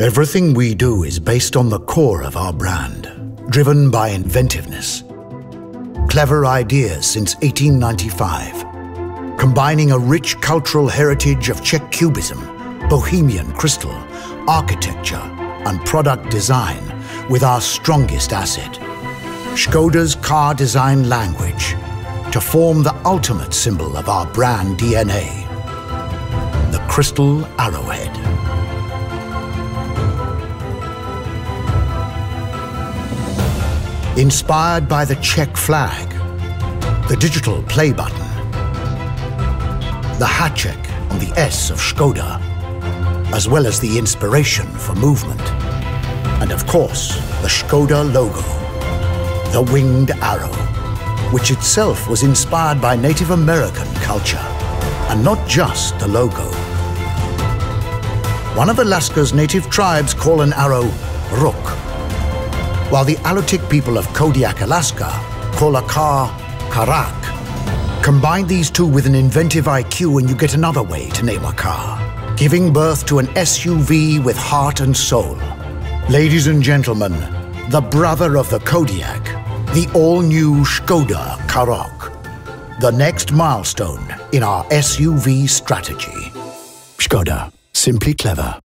Everything we do is based on the core of our brand, driven by inventiveness. Clever ideas since 1895, combining a rich cultural heritage of Czech cubism, Bohemian crystal, architecture, and product design with our strongest asset, Škoda's car design language, to form the ultimate symbol of our brand DNA, the crystal arrowhead. Inspired by the Czech flag, the digital play button, the hat check on the S of Škoda, as well as the inspiration for movement, and of course, the Škoda logo, the winged arrow, which itself was inspired by Native American culture, and not just the logo. One of Alaska's native tribes call an arrow Karoq, while the Alutiiq people of Kodiaqu, Alaska, call a car Karoq. Combine these two with an inventive IQ and you get another way to name a car, giving birth to an SUV with heart and soul. Ladies and gentlemen, the brother of the Kodiaq, the all-new Škoda Karoq, the next milestone in our SUV strategy. Škoda, simply clever.